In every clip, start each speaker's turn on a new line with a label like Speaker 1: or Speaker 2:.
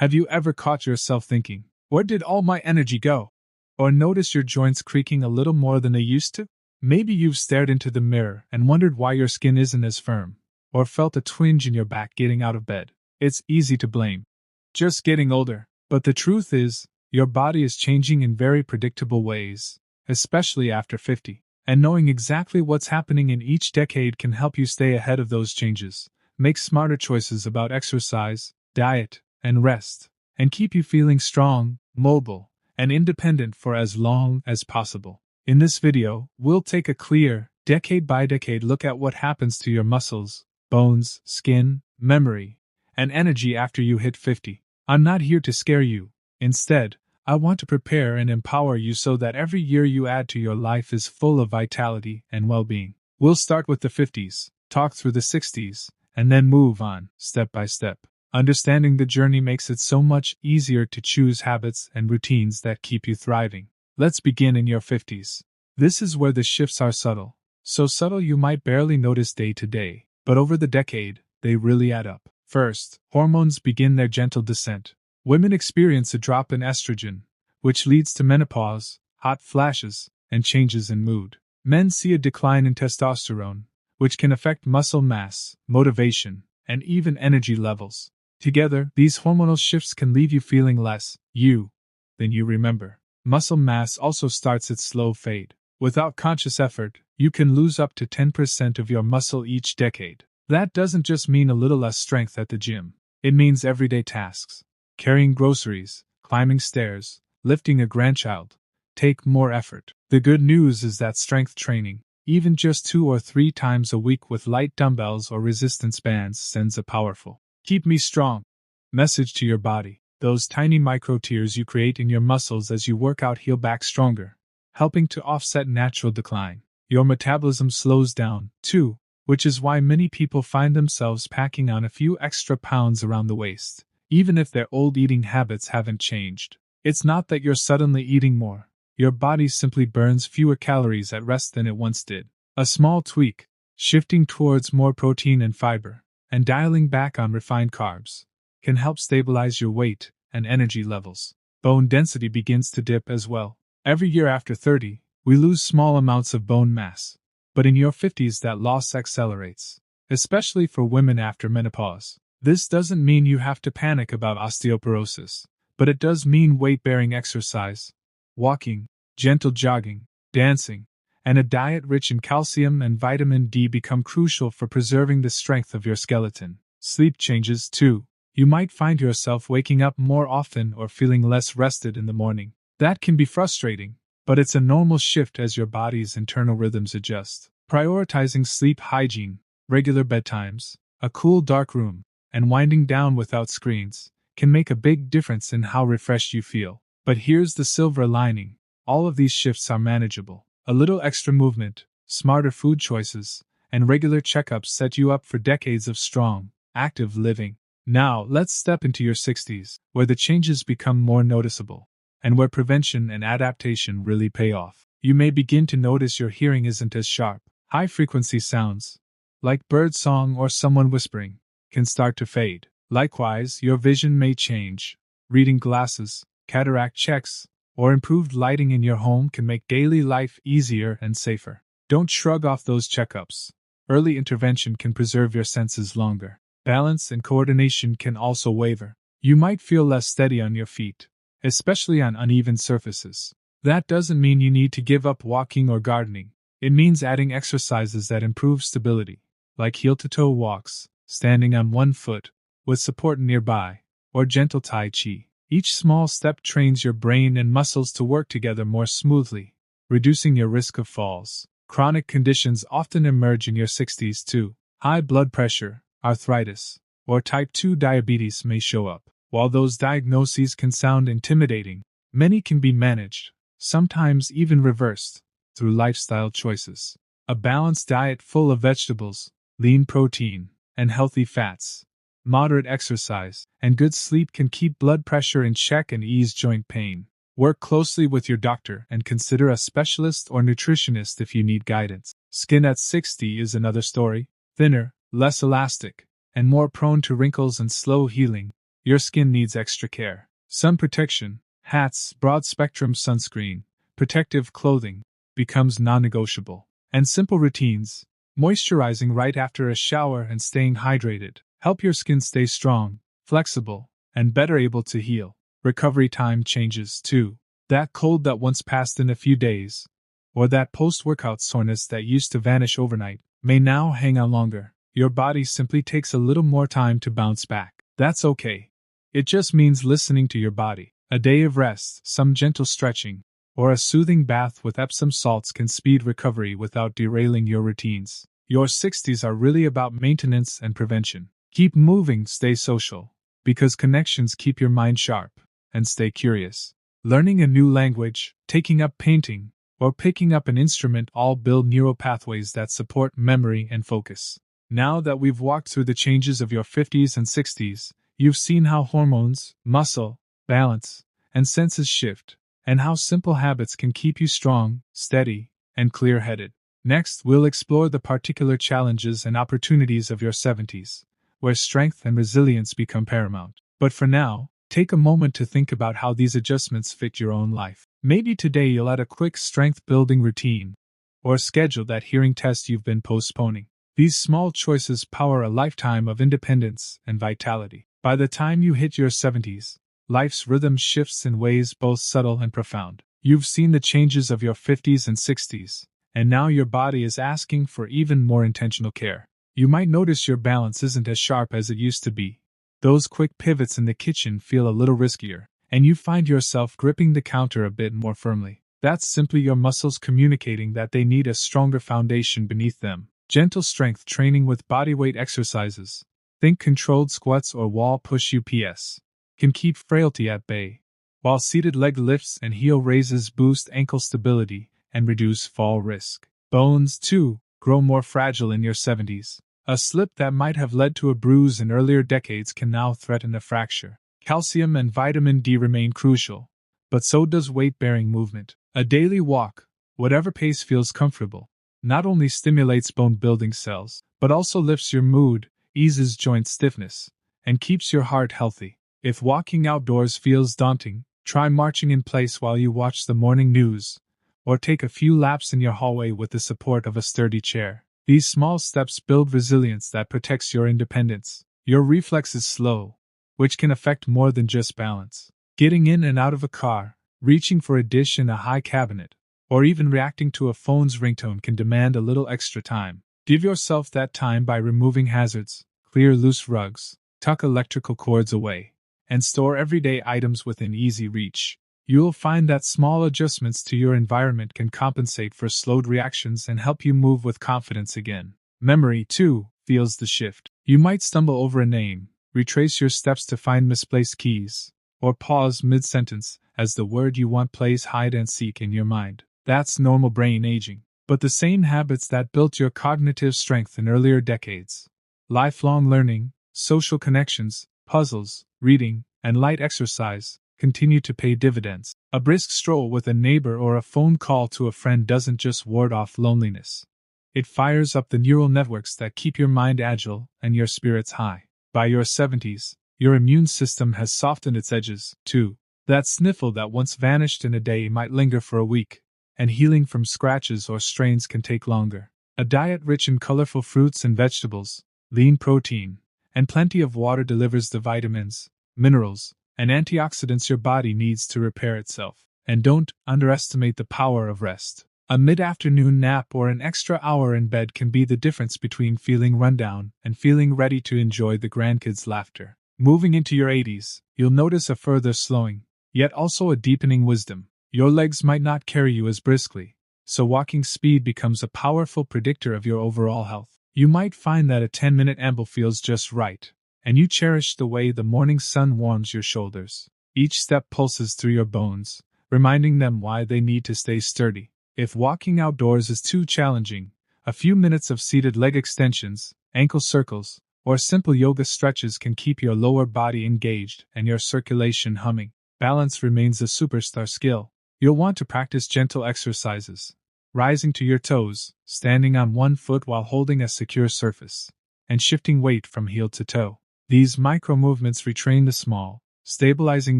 Speaker 1: Have you ever caught yourself thinking, "Where did all my energy go?" Or notice your joints creaking a little more than they used to? Maybe you've stared into the mirror and wondered why your skin isn't as firm, or felt a twinge in your back getting out of bed. It's easy to blame just getting older, but the truth is, your body is changing in very predictable ways, especially after 50. And knowing exactly what's happening in each decade can help you stay ahead of those changes, make smarter choices about exercise, diet, and rest, and keep you feeling strong, mobile, and independent for as long as possible. In this video, we'll take a clear, decade-by-decade look at what happens to your muscles, bones, skin, memory, and energy after you hit 50. I'm not here to scare you. Instead, I want to prepare and empower you so that every year you add to your life is full of vitality and well-being. We'll start with the 50s, talk through the 60s, and then move on, step by step. Understanding the journey makes it so much easier to choose habits and routines that keep you thriving. Let's begin in your 50s. This is where the shifts are subtle. So subtle you might barely notice day to day, but over the decade, they really add up. First, hormones begin their gentle descent. Women experience a drop in estrogen, which leads to menopause, hot flashes, and changes in mood. Men see a decline in testosterone, which can affect muscle mass, motivation, and even energy levels. Together, these hormonal shifts can leave you feeling less you than you remember. Muscle mass also starts its slow fade. Without conscious effort, you can lose up to 10% of your muscle each decade. That doesn't just mean a little less strength at the gym. It means everyday tasks. Carrying groceries, climbing stairs, lifting a grandchild, take more effort. The good news is that strength training, even just 2 or 3 times a week with light dumbbells or resistance bands, sends a powerful "keep me strong" message to your body. Those tiny micro tears you create in your muscles as you work out heal back stronger, helping to offset natural decline. Your metabolism slows down, too, which is why many people find themselves packing on a few extra pounds around the waist, even if their old eating habits haven't changed. It's not that you're suddenly eating more. Your body simply burns fewer calories at rest than it once did. A small tweak, shifting towards more protein and fiber, and dialing back on refined carbs, can help stabilize your weight and energy levels. Bone density begins to dip as well. Every year after 30, we lose small amounts of bone mass. But in your 50s that loss accelerates, especially for women after menopause. This doesn't mean you have to panic about osteoporosis, but it does mean weight-bearing exercise, walking, gentle jogging, dancing, and a diet rich in calcium and vitamin D become crucial for preserving the strength of your skeleton. Sleep changes too. You might find yourself waking up more often or feeling less rested in the morning. That can be frustrating, but it's a normal shift as your body's internal rhythms adjust. Prioritizing sleep hygiene, regular bedtimes, a cool dark room, and winding down without screens can make a big difference in how refreshed you feel. But here's the silver lining. All of these shifts are manageable. A little extra movement, smarter food choices, and regular checkups set you up for decades of strong, active living. Now, let's step into your 60s, where the changes become more noticeable, and where prevention and adaptation really pay off. You may begin to notice your hearing isn't as sharp. High-frequency sounds, like birdsong or someone whispering, can start to fade. Likewise, your vision may change. Reading glasses, cataract checks, or improved lighting in your home can make daily life easier and safer. Don't shrug off those checkups. Early intervention can preserve your senses longer. Balance and coordination can also waver. You might feel less steady on your feet, especially on uneven surfaces. That doesn't mean you need to give up walking or gardening. It means adding exercises that improve stability, like heel-to-toe walks, standing on one foot, with support nearby, or gentle tai chi. Each small step trains your brain and muscles to work together more smoothly, reducing your risk of falls. Chronic conditions often emerge in your 60s too. High blood pressure, arthritis, or type 2 diabetes may show up. While those diagnoses can sound intimidating, many can be managed, sometimes even reversed, through lifestyle choices. A balanced diet full of vegetables, lean protein, and healthy fats, moderate exercise, and good sleep can keep blood pressure in check and ease joint pain. Work closely with your doctor and consider a specialist or nutritionist if you need guidance. Skin at 60 is another story. Thinner, less elastic, and more prone to wrinkles and slow healing. your skin needs extra care. Sun protection, hats, broad-spectrum sunscreen, protective clothing, becomes non-negotiable. And simple routines, moisturizing right after a shower and staying hydrated, help your skin stay strong, flexible, and better able to heal. Recovery time changes too. That cold that once passed in a few days, or that post-workout soreness that used to vanish overnight, may now hang on longer. Your body simply takes a little more time to bounce back. That's okay. It just means listening to your body. A day of rest, some gentle stretching, or a soothing bath with Epsom salts can speed recovery without derailing your routines. Your 60s are really about maintenance and prevention. Keep moving, stay social, because connections keep your mind sharp, and stay curious. Learning a new language, taking up painting, or picking up an instrument all build neural pathways that support memory and focus. Now that we've walked through the changes of your 50s and 60s, you've seen how hormones, muscle, balance, and senses shift, and how simple habits can keep you strong, steady, and clear-headed. Next, we'll explore the particular challenges and opportunities of your 70s, where strength and resilience become paramount. But for now, take a moment to think about how these adjustments fit your own life. Maybe today you'll add a quick strength-building routine, or schedule that hearing test you've been postponing. These small choices power a lifetime of independence and vitality. By the time you hit your 70s, life's rhythm shifts in ways both subtle and profound. You've seen the changes of your 50s and 60s, and now your body is asking for even more intentional care. You might notice your balance isn't as sharp as it used to be. Those quick pivots in the kitchen feel a little riskier, and you find yourself gripping the counter a bit more firmly. That's simply your muscles communicating that they need a stronger foundation beneath them. Gentle strength training with bodyweight exercises, think controlled squats or wall push UPS, can keep frailty at bay, while seated leg lifts and heel raises boost ankle stability and reduce fall risk. Bones, too, grow more fragile in your 70s. A slip that might have led to a bruise in earlier decades can now threaten a fracture. Calcium and vitamin D remain crucial, but so does weight-bearing movement. A daily walk, whatever pace feels comfortable, not only stimulates bone-building cells, but also lifts your mood, eases joint stiffness, and keeps your heart healthy. If walking outdoors feels daunting, try marching in place while you watch the morning news, or take a few laps in your hallway with the support of a sturdy chair. These small steps build resilience that protects your independence. Your reflexes slow, which can affect more than just balance. Getting in and out of a car, reaching for a dish in a high cabinet, or even reacting to a phone's ringtone can demand a little extra time. Give yourself that time by removing hazards, clear loose rugs, tuck electrical cords away, and store everyday items within easy reach. You'll find that small adjustments to your environment can compensate for slowed reactions and help you move with confidence again. Memory, too, feels the shift. You might stumble over a name, retrace your steps to find misplaced keys, or pause mid-sentence as the word you want plays hide and seek in your mind. That's normal brain aging. But the same habits that built your cognitive strength in earlier decades, lifelong learning, social connections, puzzles, reading, and light exercise, continue to pay dividends. A brisk stroll with a neighbor or a phone call to a friend doesn't just ward off loneliness. It fires up the neural networks that keep your mind agile and your spirits high. By your 70s, your immune system has softened its edges, too. That sniffle that once vanished in a day might linger for a week, and healing from scratches or strains can take longer. A diet rich in colorful fruits and vegetables, lean protein, and plenty of water delivers the vitamins, minerals, and antioxidants your body needs to repair itself. And don't underestimate the power of rest. A mid-afternoon nap or an extra hour in bed can be the difference between feeling run down and feeling ready to enjoy the grandkids' laughter. Moving into your 80s, you'll notice a further slowing, yet also a deepening wisdom. Your legs might not carry you as briskly, so walking speed becomes a powerful predictor of your overall health. You might find that a 10-minute amble feels just right, and you cherish the way the morning sun warms your shoulders. Each step pulses through your bones, reminding them why they need to stay sturdy. If walking outdoors is too challenging, a few minutes of seated leg extensions, ankle circles, or simple yoga stretches can keep your lower body engaged and your circulation humming. Balance remains a superstar skill. You'll want to practice gentle exercises, rising to your toes, standing on one foot while holding a secure surface, and shifting weight from heel to toe. These micro movements retrain the small, stabilizing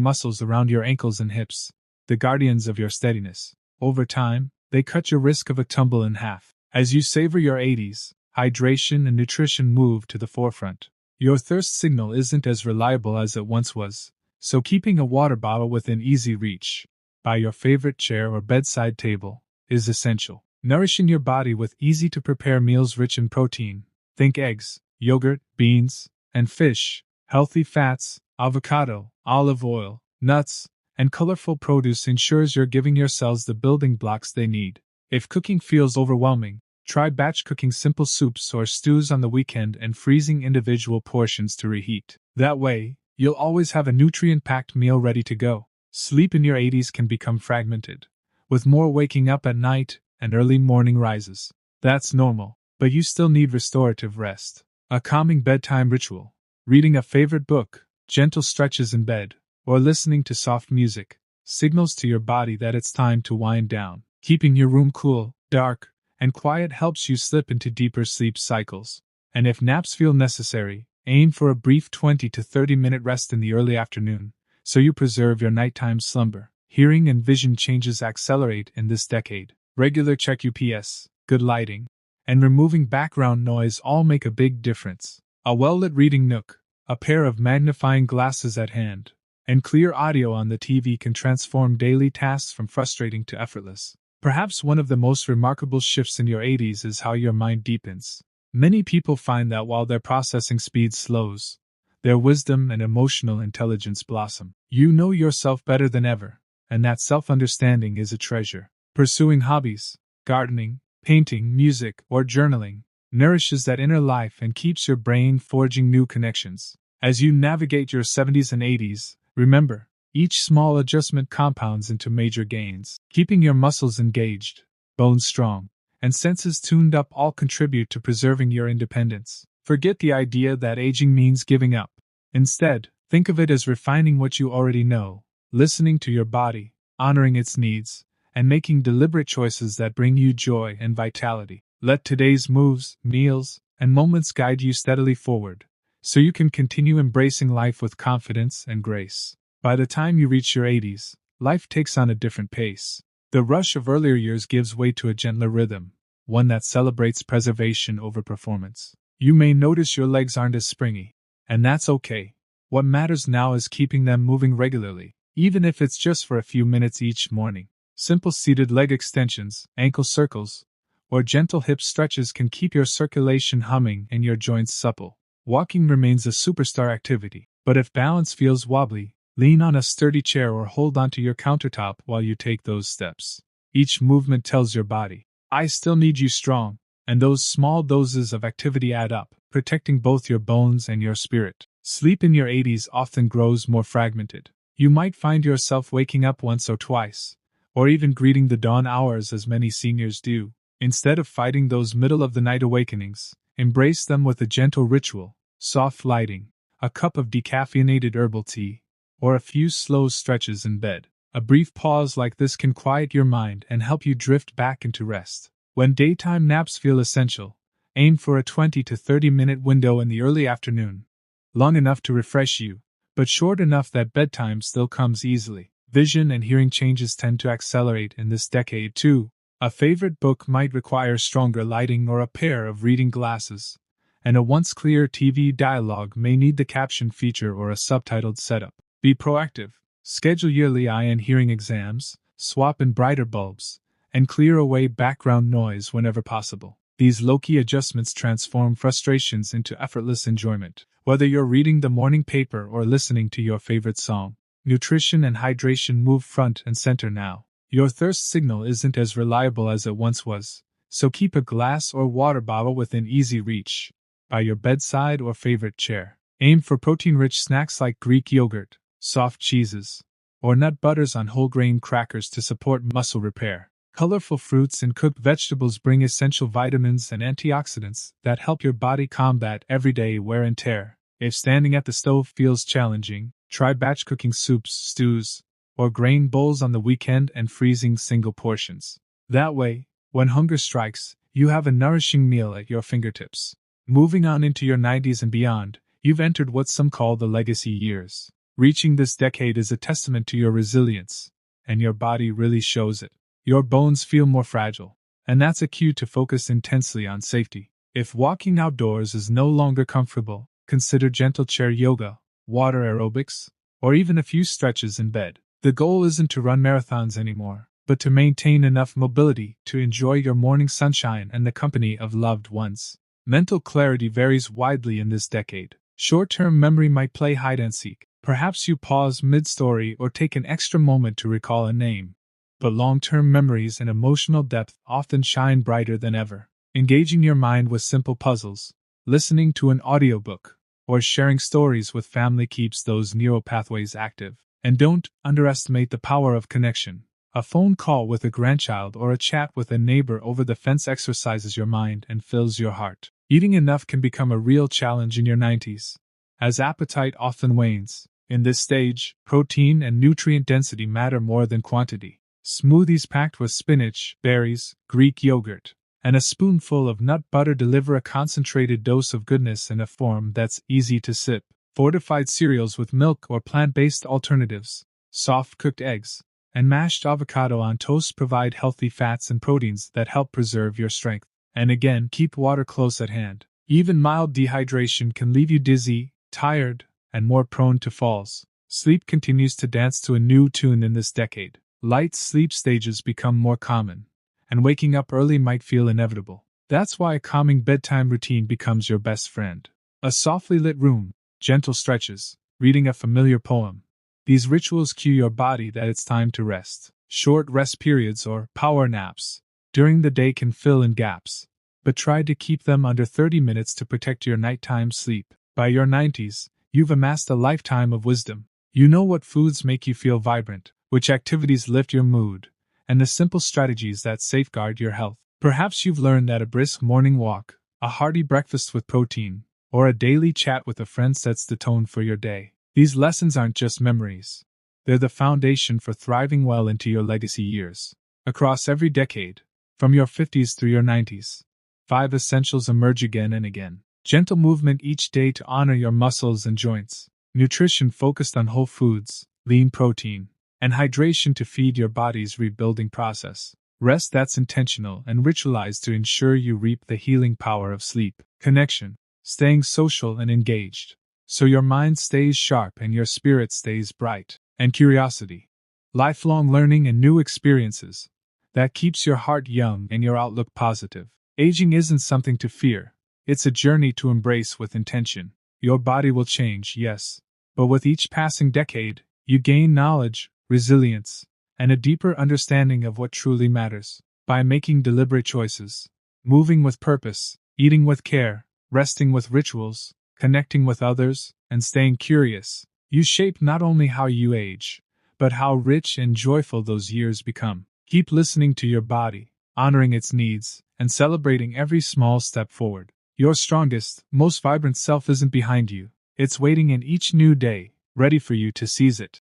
Speaker 1: muscles around your ankles and hips, the guardians of your steadiness. Over time, they cut your risk of a tumble in half. As you savor your 80s, hydration and nutrition move to the forefront. Your thirst signal isn't as reliable as it once was, so keeping a water bottle within easy reach, by your favorite chair or bedside table, is essential. Nourishing your body with easy-to-prepare meals rich in protein, think eggs, yogurt, beans, and fish, healthy fats, avocado, olive oil, nuts, and colorful produce ensures you're giving your cells the building blocks they need. If cooking feels overwhelming, try batch cooking simple soups or stews on the weekend and freezing individual portions to reheat. That way, you'll always have a nutrient-packed meal ready to go. Sleep in your 80s can become fragmented, with more waking up at night and early morning rises. That's normal, but you still need restorative rest. A calming bedtime ritual, reading a favorite book, gentle stretches in bed, or listening to soft music, signals to your body that it's time to wind down. Keeping your room cool, dark, and quiet helps you slip into deeper sleep cycles. And if naps feel necessary, aim for a brief 20 to 30-minute rest in the early afternoon, so you preserve your nighttime slumber. Hearing and vision changes accelerate in this decade. Regular check UPS, good lighting, and removing background noise all make a big difference. A well-lit reading nook, a pair of magnifying glasses at hand, and clear audio on the TV can transform daily tasks from frustrating to effortless. Perhaps one of the most remarkable shifts in your 80s is how your mind deepens. Many people find that while their processing speed slows, their wisdom and emotional intelligence blossom. You know yourself better than ever, and that self-understanding is a treasure. Pursuing hobbies, gardening, painting, music, or journaling, nourishes that inner life and keeps your brain forging new connections. As you navigate your 70s and 80s, remember, each small adjustment compounds into major gains. Keeping your muscles engaged, bones strong, and senses tuned up all contribute to preserving your independence. Forget the idea that aging means giving up. Instead, think of it as refining what you already know, listening to your body, honoring its needs, and making deliberate choices that bring you joy and vitality. Let today's moves, meals, and moments guide you steadily forward, so you can continue embracing life with confidence and grace. By the time you reach your 80s, life takes on a different pace. The rush of earlier years gives way to a gentler rhythm, one that celebrates preservation over performance. You may notice your legs aren't as springy, and that's okay. What matters now is keeping them moving regularly, even if it's just for a few minutes each morning. Simple seated leg extensions, ankle circles, or gentle hip stretches can keep your circulation humming and your joints supple. Walking remains a superstar activity, but if balance feels wobbly, lean on a sturdy chair or hold onto your countertop while you take those steps. Each movement tells your body, I still need you strong, and those small doses of activity add up, protecting both your bones and your spirit. Sleep in your 80s often grows more fragmented. You might find yourself waking up once or twice, or even greeting the dawn hours as many seniors do. Instead of fighting those middle-of-the-night awakenings, embrace them with a gentle ritual, soft lighting, a cup of decaffeinated herbal tea, or a few slow stretches in bed. A brief pause like this can quiet your mind and help you drift back into rest. When daytime naps feel essential, aim for a 20 to 30-minute window in the early afternoon, long enough to refresh you, but short enough that bedtime still comes easily. Vision and hearing changes tend to accelerate in this decade too. A favorite book might require stronger lighting or a pair of reading glasses, and a once clear TV dialogue may need the caption feature or a subtitled setup. Be proactive. Schedule yearly eye and hearing exams, swap in brighter bulbs, and clear away background noise whenever possible. These low-key adjustments transform frustrations into effortless enjoyment. Whether you're reading the morning paper or listening to your favorite song, nutrition and hydration move front and center now. Your thirst signal isn't as reliable as it once was, so keep a glass or water bottle within easy reach, by your bedside or favorite chair. Aim for protein-rich snacks like Greek yogurt, soft cheeses, or nut butters on whole grain crackers to support muscle repair. Colorful fruits and cooked vegetables bring essential vitamins and antioxidants that help your body combat everyday wear and tear. If standing at the stove feels challenging, try batch cooking soups, stews, or grain bowls on the weekend and freezing single portions. That way, when hunger strikes, you have a nourishing meal at your fingertips. Moving on into your 90s and beyond, You've entered what some call the legacy years. Reaching this decade is a testament to your resilience, and your body really shows it. Your bones feel more fragile, and that's a cue to focus intensely on safety. If walking outdoors is no longer comfortable, consider gentle chair yoga, water aerobics, or even a few stretches in bed. The goal isn't to run marathons anymore, but to maintain enough mobility to enjoy your morning sunshine and the company of loved ones. Mental clarity varies widely in this decade. Short-term memory might play hide-and-seek. Perhaps you pause mid-story or take an extra moment to recall a name. But long-term memories and emotional depth often shine brighter than ever. Engaging your mind with simple puzzles, listening to an audiobook, or sharing stories with family keeps those neural pathways active. And don't underestimate the power of connection. A phone call with a grandchild or a chat with a neighbor over the fence exercises your mind and fills your heart. Eating enough can become a real challenge in your 90s, as appetite often wanes. In this stage, protein and nutrient density matter more than quantity. Smoothies packed with spinach, berries, Greek yogurt, and a spoonful of nut butter deliver a concentrated dose of goodness in a form that's easy to sip. Fortified cereals with milk or plant-based alternatives, soft cooked eggs, and mashed avocado on toast provide healthy fats and proteins that help preserve your strength. And again, keep water close at hand. Even mild dehydration can leave you dizzy, tired, and more prone to falls. Sleep continues to dance to a new tune in this decade. Light sleep stages become more common, and waking up early might feel inevitable. That's why a calming bedtime routine becomes your best friend. A softly lit room, gentle stretches, reading a familiar poem. These rituals cue your body that it's time to rest. Short rest periods or power naps during the day can fill in gaps, but try to keep them under 30 minutes to protect your nighttime sleep. By your 90s, you've amassed a lifetime of wisdom. You know what foods make you feel vibrant, which activities lift your mood, and the simple strategies that safeguard your health. Perhaps you've learned that a brisk morning walk, a hearty breakfast with protein, or a daily chat with a friend sets the tone for your day. These lessons aren't just memories. They're the foundation for thriving well into your legacy years. Across every decade, from your 50s through your 90s, 5 essentials emerge again and again. Gentle movement each day to honor your muscles and joints. Nutrition focused on whole foods, lean protein, and hydration to feed your body's rebuilding process. Rest that's intentional and ritualized to ensure you reap the healing power of sleep. Connection, staying social and engaged, so your mind stays sharp and your spirit stays bright. And curiosity, lifelong learning and new experiences, that keeps your heart young and your outlook positive. Aging isn't something to fear, it's a journey to embrace with intention. Your body will change, yes, but with each passing decade, you gain knowledge, resilience, and a deeper understanding of what truly matters. By making deliberate choices, moving with purpose, eating with care, resting with rituals, connecting with others, and staying curious, you shape not only how you age, but how rich and joyful those years become. Keep listening to your body, honoring its needs, and celebrating every small step forward. Your strongest, most vibrant self isn't behind you. It's waiting in each new day, ready for you to seize it.